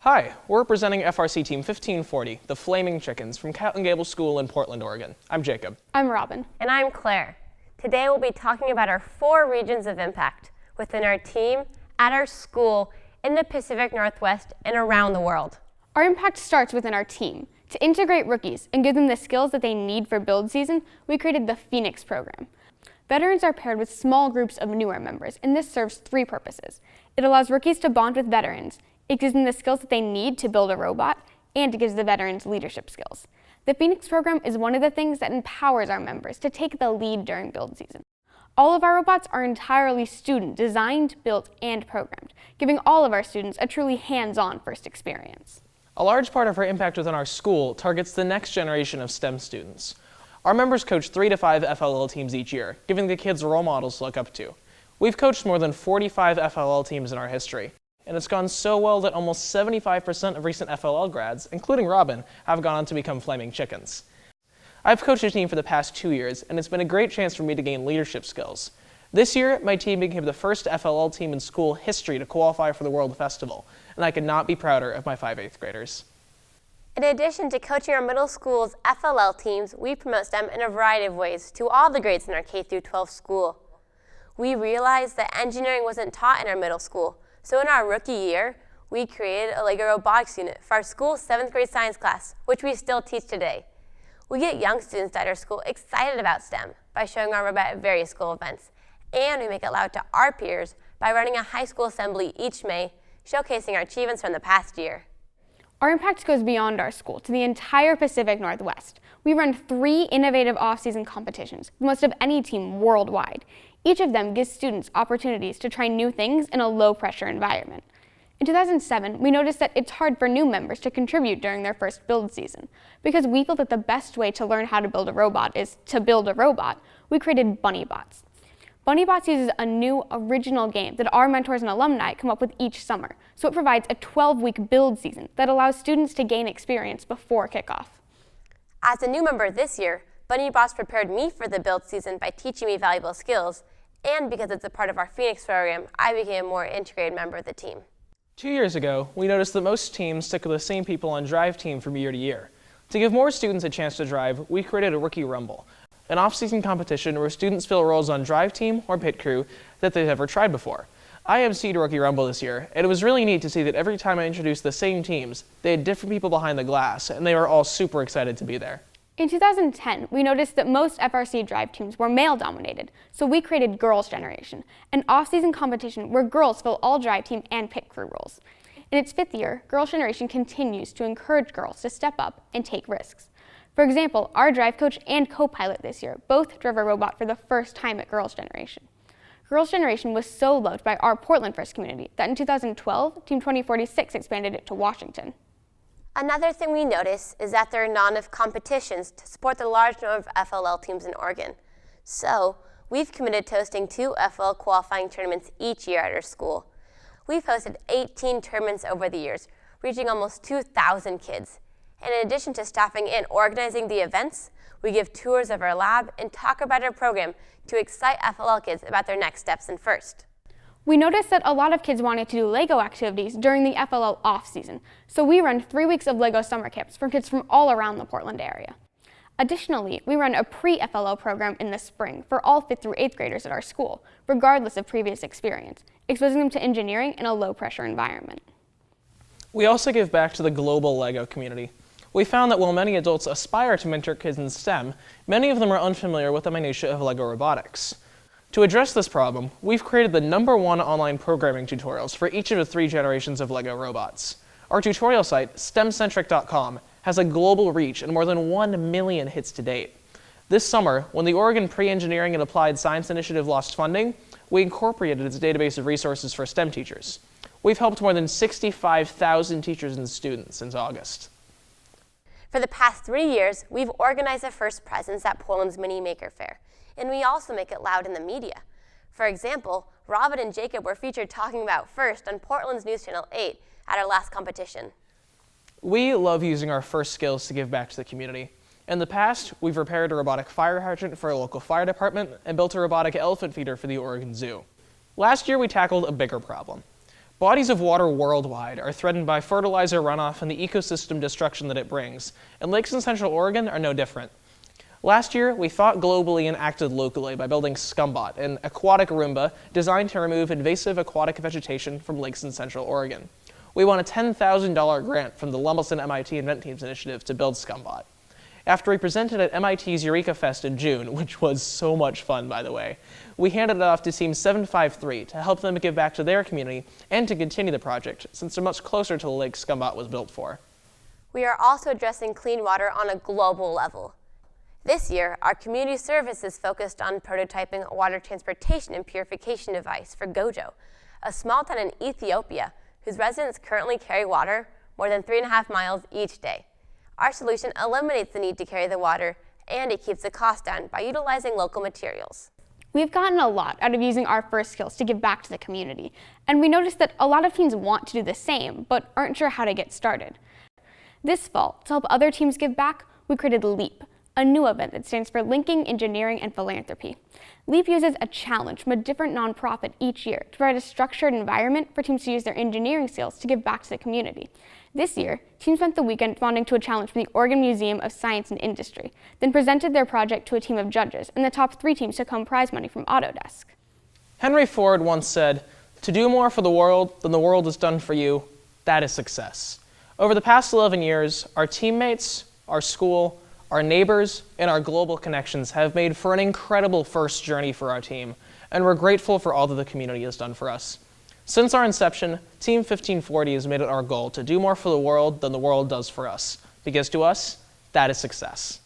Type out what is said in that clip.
Hi, we're representing FRC Team 1540, the Flaming Chickens, from Cat and Gable School in Portland, Oregon. I'm Jacob. I'm Robin. And I'm Claire. Today we'll be talking about our 4 regions of impact within our team, at our school, in the Pacific Northwest, and around the world. Our impact starts within our team. To integrate rookies and give them the skills that they need for build season, we created the Phoenix program. Veterans are paired with small groups of newer members, and this serves 3 purposes. It allows rookies to bond with veterans, it gives them the skills that they need to build a robot, and it gives the veterans leadership skills. The Phoenix program is one of the things that empowers our members to take the lead during build season. All of our robots are entirely student designed, built, and programmed, giving all of our students a truly hands-on first experience. A large part of our impact within our school targets the next generation of STEM students. Our members coach 3 to 5 FLL teams each year, giving the kids role models to look up to. We've coached more than 45 FLL teams in our history, and it's gone so well that almost 75% of recent FLL grads, including Robin, have gone on to become Flaming Chickens. I've coached a team for the past 2 years, and it's been a great chance for me to gain leadership skills. This year, my team became the first FLL team in school history to qualify for the World Festival, and I could not be prouder of my 5 8th graders. In addition to coaching our middle school's FLL teams, we promote STEM in a variety of ways to all the grades in our K-12 school. We realized that engineering wasn't taught in our middle school, so in our rookie year, we created a LEGO Robotics unit for our school's 7th grade science class, which we still teach today. We get young students at our school excited about STEM by showing our robot at various school events, and we make it loud to our peers by running a high school assembly each May, showcasing our achievements from the past year. Our impact goes beyond our school to the entire Pacific Northwest. We run 3 innovative off-season competitions, the most of any team worldwide. Each of them gives students opportunities to try new things in a low-pressure environment. In 2007, we noticed that it's hard for new members to contribute during their first build season. Because we feel that the best way to learn how to build a robot is to build a robot, we created BunnyBots. BunnyBots uses a new, original game that our mentors and alumni come up with each summer, so it provides a 12-week build season that allows students to gain experience before kickoff. As a new member this year, BunnyBots prepared me for the build season by teaching me valuable skills, and because it's a part of our Phoenix program, I became a more integrated member of the team. 2 years ago, we noticed that most teams stick with the same people on Drive Team from year to year. To give more students a chance to drive, we created a Rookie Rumble, an off-season competition where students fill roles on Drive Team or Pit Crew that they've never tried before. I emceed Rookie Rumble this year, and it was really neat to see that every time I introduced the same teams, they had different people behind the glass, and they were all super excited to be there. In 2010, we noticed that most FRC drive teams were male-dominated, so we created Girls' Generation, an off-season competition where girls fill all drive team and pit crew roles. In its 5th year, Girls' Generation continues to encourage girls to step up and take risks. For example, our drive coach and co-pilot this year both drove a robot for the first time at Girls' Generation. Girls' Generation was so loved by our Portland First community that in 2012, Team 2046 expanded it to Washington. Another thing we notice is that there are not enough competitions to support the large number of FLL teams in Oregon. So, we've committed to hosting 2 FLL qualifying tournaments each year at our school. We've hosted 18 tournaments over the years, reaching almost 2,000 kids. And in addition to staffing and organizing the events, we give tours of our lab and talk about our program to excite FLL kids about their next steps in FIRST. We noticed that a lot of kids wanted to do LEGO activities during the FLL off-season, so we run 3 weeks of LEGO summer camps for kids from all around the Portland area. Additionally, we run a pre-FLL program in the spring for all 5th through 8th graders at our school, regardless of previous experience, exposing them to engineering in a low-pressure environment. We also give back to the global LEGO community. We found that while many adults aspire to mentor kids in STEM, many of them are unfamiliar with the minutiae of LEGO Robotics. To address this problem, we've created the #1 online programming tutorials for each of the 3 generations of LEGO robots. Our tutorial site, stemcentric.com, has a global reach and more than 1 million hits to date. This summer, when the Oregon Pre-Engineering and Applied Science Initiative lost funding, we incorporated its database of resources for STEM teachers. We've helped more than 65,000 teachers and students since August. For the past 3 years, we've organized a FIRST presence at Portland's Mini Maker Faire, and we also make it loud in the media. For example, Robin and Jacob were featured talking about FIRST on Portland's News Channel 8 at our last competition. We love using our FIRST skills to give back to the community. In the past, we've repaired a robotic fire hydrant for a local fire department and built a robotic elephant feeder for the Oregon Zoo. Last year, we tackled a bigger problem. Bodies of water worldwide are threatened by fertilizer runoff and the ecosystem destruction that it brings, and lakes in Central Oregon are no different. Last year, we thought globally and acted locally by building Scum BOTS, an aquatic Roomba designed to remove invasive aquatic vegetation from lakes in Central Oregon. We won a $10,000 grant from the Lummelson MIT Invent Teams initiative to build Scum BOTS. After we presented at MIT's Eureka Fest in June, which was so much fun, by the way, we handed it off to Team 753 to help them give back to their community and to continue the project, since they're much closer to the lake Scum BOTS was built for. We are also addressing clean water on a global level. This year, our community service is focused on prototyping a water transportation and purification device for Gojo, a small town in Ethiopia whose residents currently carry water more than 3.5 miles each day. Our solution eliminates the need to carry the water, and it keeps the cost down by utilizing local materials. We've gotten a lot out of using our first skills to give back to the community, and we noticed that a lot of teams want to do the same, but aren't sure how to get started. This fall, to help other teams give back, we created LEAP, a new event that stands for Linking Engineering and Philanthropy. LEAP uses a challenge from a different nonprofit each year to provide a structured environment for teams to use their engineering skills to give back to the community. This year, teams spent the weekend responding to a challenge from the Oregon Museum of Science and Industry, then presented their project to a team of judges, and the top 3 teams took home prize money from Autodesk. Henry Ford once said, "To do more for the world than the world has done for you, that is success." Over the past 11 years, our teammates, our school, our neighbors, and our global connections have made for an incredible first journey for our team, and we're grateful for all that the community has done for us. Since our inception, Team 1540 has made it our goal to do more for the world than the world does for us, because to us, that is success.